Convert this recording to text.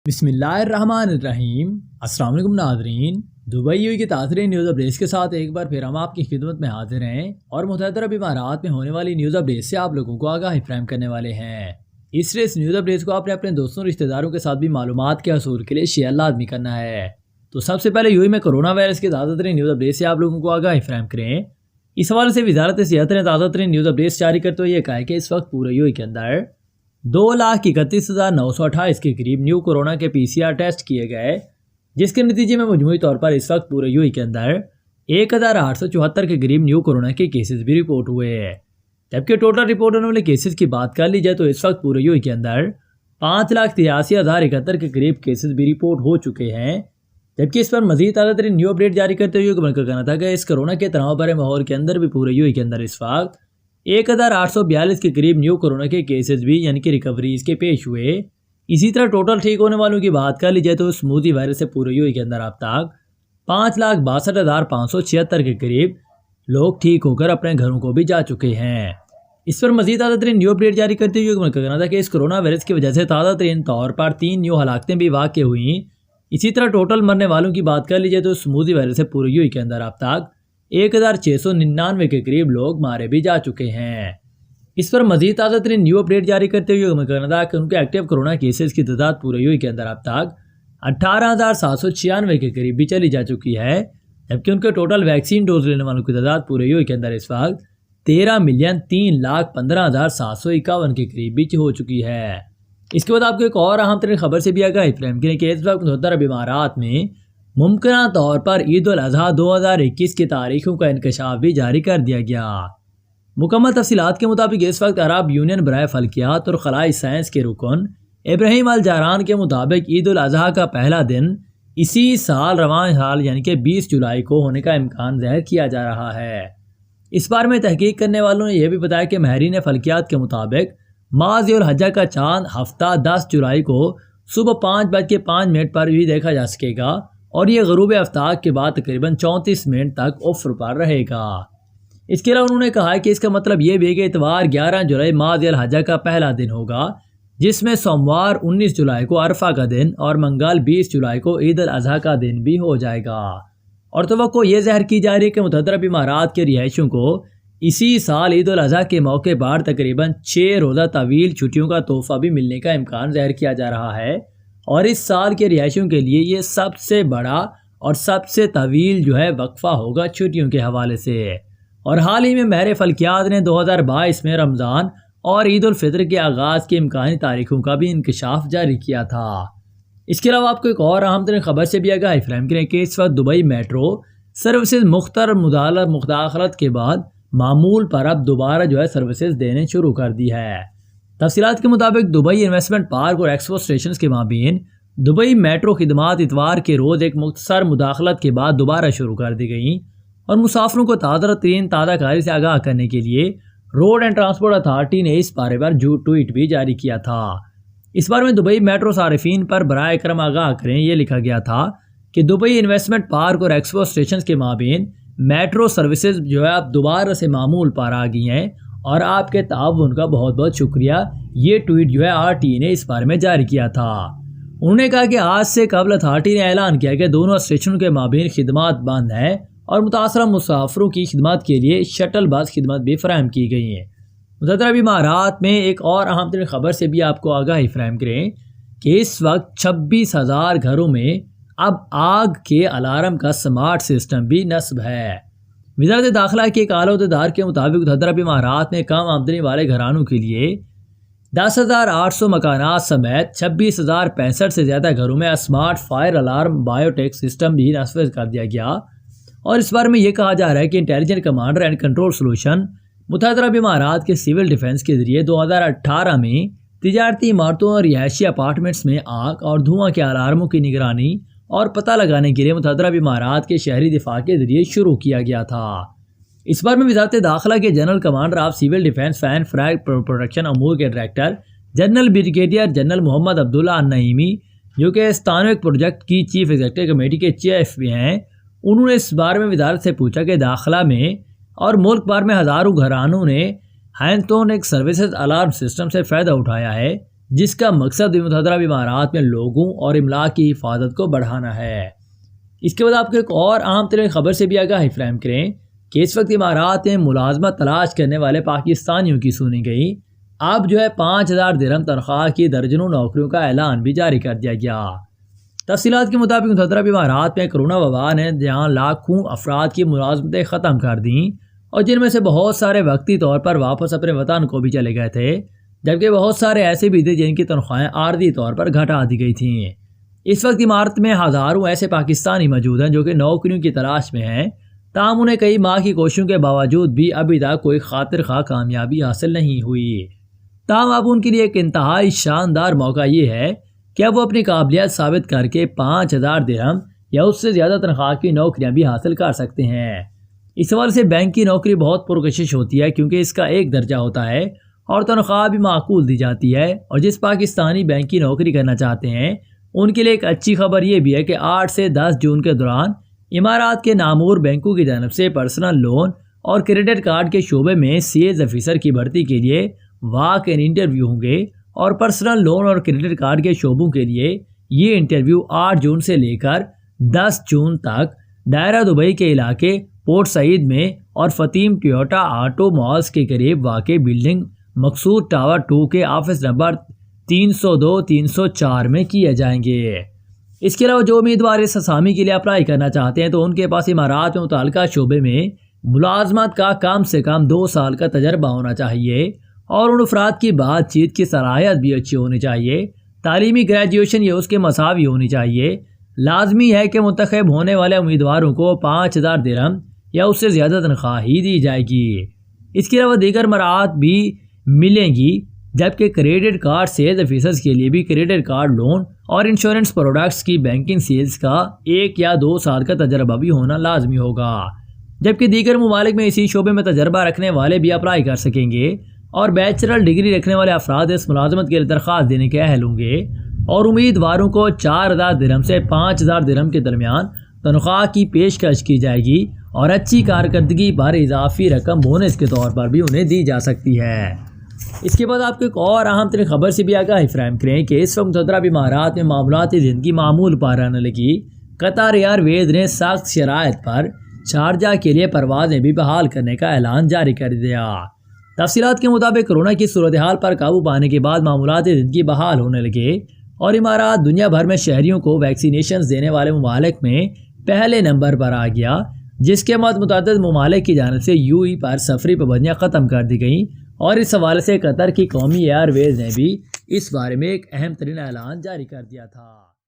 بسم اللہ الرحمن الرحیم۔ السلام علیکم ناظرین، دبئی ہوئی کی تاثرین نیوز اپڈیٹس کے ساتھ ایک بار پھر ہم آپ کی خدمت میں حاضر ہیں اور متحدہ عرب امارات میں ہونے والی نیوز اپڈیٹ سے آپ لوگوں کو آگاہی فراہم کرنے والے ہیں۔ اس لیے اس نیوز اپڈیٹس کو آپ نے اپنے دوستوں رشتہ داروں کے ساتھ بھی معلومات کے حصول کے لیے شیئر لازمی کرنا ہے۔ تو سب سے پہلے میں کرونا وائرس کے تازہ ترین نیوز اپڈیٹ سے آپ لوگوں کو آگاہی فراہم کریں۔ اس حوالے سے وزارت صحت نے تازہ ترین نیوز اپڈیٹس جاری کرتے ہوئے یہ کہا ہے کہ اس وقت پورے کے اندر 2,31,928 کے قریب نیو کورونا کے PCR ٹیسٹ کیے گئے، جس کے نتیجے میں مجموعی طور پر اس وقت پورے کے اندر 1,874 کے قریب نیو کورونا کے کیسز بھی رپورٹ ہوئے ہیں۔ جبکہ ٹوٹل رپورٹ ہونے والے کیسز کی بات کر لی جائے تو اس وقت پورے کے اندر 5,83,071 کے قریب کیسز بھی رپورٹ ہو چکے ہیں۔ جبکہ اس پر مزید تازہ ترین نیو اپڈیٹ جاری کرتے ہوئے حکومت کا کہنا تھا کہ اس کورونا کے تناؤ بھرے ماحول کے اندر بھی پورے کے اندر اس وقت 1,842 کے قریب نیو کورونا کے کیسز بھی یعنی کہ ریکوریز کے پیش ہوئے۔ اسی طرح ٹوٹل ٹھیک ہونے والوں کی بات کر لی جائے تو اسموتھی وائرس سے پورے کے اندر اب تک 5,62,576 کے قریب لوگ ٹھیک ہو کر اپنے گھروں کو بھی جا چکے ہیں۔ اس پر مزید تازہ ترین نیو اپڈیٹ جاری کرتے ہوئے حکومت کا کہنا تھا کہ اس کورونا وائرس کی وجہ سے تازہ ترین طور پر 3 نیو ہلاکتیں بھی واقع ہوئیں۔ اسی طرح ٹوٹل مرنے والوں کی بات کر لی جائے تو اسموتھی وائرس سے پورے کے اندر اب تک 1,699 کے قریب لوگ مارے بھی جا چکے ہیں۔ اس پر مزید تازہ ترین نیو اپڈیٹ جاری کرتے ہوئے حکومت کا کہنا تھا کہ ان کے ایکٹیو کورونا کیسز کی تعداد پورے کے اندر اب تک 18,796 کے قریب بھی چلی جا چکی ہے، جبکہ ان کے ٹوٹل ویکسین ڈوز لینے والوں کی تعداد پورے کے اندر اس وقت 13,03,15,751 کے قریب بھی ہو چکی ہے۔ اس کے بعد آپ کو ایک اور اہم ترین خبر سے بھی آگاہی فراہم کریں کہ اس وقت متحدہ عرب امارات میں ممکنہ طور پر عید الاضحیٰ 2021 کی تاریخوں کا انکشاف بھی جاری کر دیا گیا۔ مکمل تفصیلات کے مطابق اس وقت عرب یونین برائے فلکیات اور خلائی سائنس کے رکن ابراہیم الجاران کے مطابق عید الاضحیٰ کا پہلا دن اسی سال رواں سال یعنی کہ 20 جولائی کو ہونے کا امکان ظاہر کیا جا رہا ہے۔ اس بارے میں تحقیق کرنے والوں نے یہ بھی بتایا کہ ماہرین فلکیات کے مطابق ماہ ذی الحجہ کا چاند ہفتہ 10 جولائی کو صبح 5:05 پر بھی دیکھا جا سکے گا اور یہ غروب آفتاب کے بعد تقریباً 34 منٹ تک افق پر رہے گا۔ اس کے علاوہ انہوں نے کہا کہ اس کا مطلب یہ بھی ہے کہ اتوار 11 جولائی ماہ ذی الحجہ کا پہلا دن ہوگا، جس میں سوموار 19 جولائی کو عرفہ کا دن اور منگل 20 جولائی کو عید الاضحیٰ کا دن بھی ہو جائے گا۔ اور توقع یہ ظاہر کی جا رہی ہے کہ متحدہ عرب امارات کے رہائشیوں کو اسی سال عید الاضحیٰ کے موقع پر تقریباً 6 روزہ طویل چھٹیوں کا تحفہ بھی ملنے کا امکان ظاہر کیا جا رہا ہے، اور اس سال کے رہائشیوں کے لیے یہ سب سے بڑا اور سب سے طویل وقفہ ہوگا چھٹیوں کے حوالے سے۔ اور حال ہی میں ماہر فلکیات نے 2022 میں رمضان اور عید الفطر کے آغاز کی امکانی تاریخوں کا بھی انکشاف جاری کیا تھا۔ اس کے علاوہ آپ کو ایک اور اہم ترین خبر سے بھی آگاہی فراہم کریں کہ اس وقت دبئی میٹرو سروسز مختلف مداخلت کے بعد معمول پر اب دوبارہ سروسز دینے شروع کر دی ہے۔ تفصیلات کے مطابق دبئی انویسٹمنٹ پارک اور ایکسپو اسٹیشنز کے مابین دبئی میٹرو خدمات اتوار کے روز ایک مختصر مداخلت کے بعد دوبارہ شروع کر دی گئیں، اور مسافروں کو تازہ کاری سے آگاہ کرنے کے لیے روڈ اینڈ ٹرانسپورٹ اتھارٹی نے اس بارے پر ٹویٹ بھی جاری کیا تھا۔ اس بارے میں دبئی میٹرو صارفین پر برائے کرم آگاہ کریں یہ لکھا گیا تھا کہ دبئی انویسٹمنٹ پارک اور ایکسپو اسٹیشنز کے مابین میٹرو سروسز اب دوبارہ سے معمول پر آ گئی ہیں، اور آپ کے تعاون کا بہت بہت شکریہ۔ یہ ٹویٹ RT نے اس بارے میں جاری کیا تھا۔ انہوں نے کہا کہ آج سے قبل اتھارٹی نے اعلان کیا کہ دونوں اسٹیشنوں کے مابین خدمات بند ہیں، اور متاثرہ مسافروں کی خدمات کے لیے شٹل بس خدمت بھی فراہم کی گئی ہیں۔ متحدہ عرب امارات میں ایک اور اہم ترین خبر سے بھی آپ کو آگاہی فراہم کریں کہ اس وقت 26,000 گھروں میں اب آگ کے الارم کا سمارٹ سسٹم بھی نصب ہے۔ وزارت داخلہ کے ایک اعلیٰ عہدیدار کے مطابق متحدہ عرب امارات میں کم آمدنی والے گھرانوں کے لیے 10,800 مکانات سمیت 26,065 سے زیادہ گھروں میں smart fire alarm biotech system بھی نافذ کر دیا گیا۔ اور اس بارے میں یہ کہا جا رہا ہے کہ intelligent commander and control solution متحدہ عرب امارات کے سول ڈیفنس کے ذریعے 2018 میں تجارتی عمارتوں اور رہائشی اپارٹمنٹس میں آگ اور دھواں کے الارموں کی نگرانی اور پتہ لگانے کے لیے متحدہ عرب امارات کے شہری دفاع کے ذریعے شروع کیا گیا تھا۔ اس بار میں وزارت داخلہ کے general commander of civil defence fan فریگ protection امور کے ڈائریکٹر جنرل بریگیڈیئر جنرل محمد عبداللہ النعیمی، جو کہ استانوک پروجیکٹ کی چیف ایگزیکٹو کمیٹی کے چیف بھی ہیں، انہوں نے اس بارے میں وزارت سے پوچھا کہ داخلہ میں اور ملک بھر میں ہزاروں گھرانوں نے ہینتونک سروسز الارم سسٹم سے فائدہ اٹھایا ہے، جس کا مقصد متحدہ عرب امارات میں لوگوں اور املاک کی حفاظت کو بڑھانا ہے۔ اس کے بعد آپ کو ایک اور اہم ترین خبر سے بھی آگاہی فراہم کریں کہ اس وقت امارات میں ملازمت تلاش کرنے والے پاکستانیوں کی سنی گئی اب 5,000 درہم تنخواہ کی درجنوں نوکریوں کا اعلان بھی جاری کر دیا گیا۔ تفصیلات کے مطابق متحدہ عرب امارات میں کرونا وبا نے جہاں لاکھوں افراد کی ملازمتیں ختم کر دیں اور جن میں سے بہت سارے وقتی طور پر واپس اپنے وطن کو بھی چلے گئے تھے، جبکہ بہت سارے ایسے بھی تھے جن کی تنخواہیں عارضی طور پر گھٹا دی گئی تھیں۔ اس وقت عمارت میں ہزاروں ایسے پاکستانی موجود ہیں جو کہ نوکریوں کی تلاش میں ہیں، تاہم انہیں کئی ماہ کی کوششوں کے باوجود بھی ابھی تک کوئی خاطر خواہ کامیابی حاصل نہیں ہوئی۔ تاہم اب ان کے لیے ایک انتہائی شاندار موقع یہ ہے کہ اب وہ اپنی قابلیت ثابت کر کے 5,000 درہم یا اس سے زیادہ تنخواہ کی نوکریاں بھی حاصل کر سکتے ہیں۔ اس حوالے سے بینک کی نوکری بہت پرکشش ہوتی ہے کیونکہ اس کا ایک درجہ ہوتا ہے اور تنخواہ بھی معقول دی جاتی ہے، اور جس پاکستانی بینک کی نوکری کرنا چاہتے ہیں ان کے لیے ایک اچھی خبر یہ بھی ہے کہ 8 سے 10 جون کے دوران امارات کے نامور بینکوں کی جانب سے پرسنل لون اور کریڈٹ کارڈ کے شعبے میں سیلز افیسر کی بھرتی کے لیے واک ان انٹرویو ہوں گے، اور پرسنل لون اور کریڈٹ کارڈ کے شعبوں کے لیے یہ انٹرویو 8 جون سے لے کر 10 جون تک دائرہ دبئی کے علاقے پورٹ سعید میں اور فتیم ٹویوٹا آٹو مالز کے قریب واقع بلڈنگ مقصود ٹاور 2 کے آفس نمبر 302-304 میں کیے جائیں گے۔ اس کے علاوہ جو امیدوار اس اسامی کے لیے اپلائی کرنا چاہتے ہیں تو ان کے پاس امارات میں متعلقہ شعبے میں ملازمت کا کم سے کم 2 سال کا تجربہ ہونا چاہیے، اور ان افراد کی بات چیت کی صلاحیت بھی اچھی ہونی چاہیے۔ تعلیمی گریجویشن یا اس کے مساوی ہونی چاہیے۔ لازمی ہے کہ منتخب ہونے والے امیدواروں کو 5,000 درہم یا اس سے زیادہ تنخواہ ہی دی جائے گی۔ اس کے علاوہ دیگر مراعات بھی ملیں گی، جبکہ کریڈٹ کارڈ سیلز افیسرز کے لیے بھی کریڈٹ کارڈ لون اور انشورنس پروڈکٹس کی بینکنگ سیلز کا 1 یا 2 سال کا تجربہ بھی ہونا لازمی ہوگا، جبکہ دیگر ممالک میں اسی شعبے میں تجربہ رکھنے والے بھی اپلائی کر سکیں گے، اور بیچلر ڈگری رکھنے والے افراد اس ملازمت کے لیے درخواست دینے کے اہل ہوں گے، اور امیدواروں کو 4,000 درہم سے 5,000 درہم کے درمیان تنخواہ کی پیشکش کی جائے گی، اور اچھی کارکردگی پر اضافی رقم بونس کے طور پر بھی انہیں دی جا سکتی ہے۔ اس کے بعد آپ کو ایک اور اہم ترین خبر سے بھی آگاہی فراہم کریں کہ اس وقت متحدہ عرب امارات میں معاملاتی زندگی معمول پر رہنے لگی۔ قطر ایئر ویز نے سخت شرائط پر شارجہ کے لیے پروازیں بھی بحال کرنے کا اعلان جاری کر دیا۔ تفصیلات کے مطابق کورونا کی صورتحال پر قابو پانے کے بعد معاملاتی زندگی بحال ہونے لگے، اور امارات دنیا بھر میں شہریوں کو ویکسینیشن دینے والے ممالک میں پہلے نمبر پر آ گیا، جس کے بعد متعدد ممالک کی جانب سے UAE پر سفری پابندیاں ختم کر دی گئیں، اور اس حوالے سے قطر کی قومی ایئر ویز نے بھی اس بارے میں ایک اہم ترین اعلان جاری کر دیا تھا۔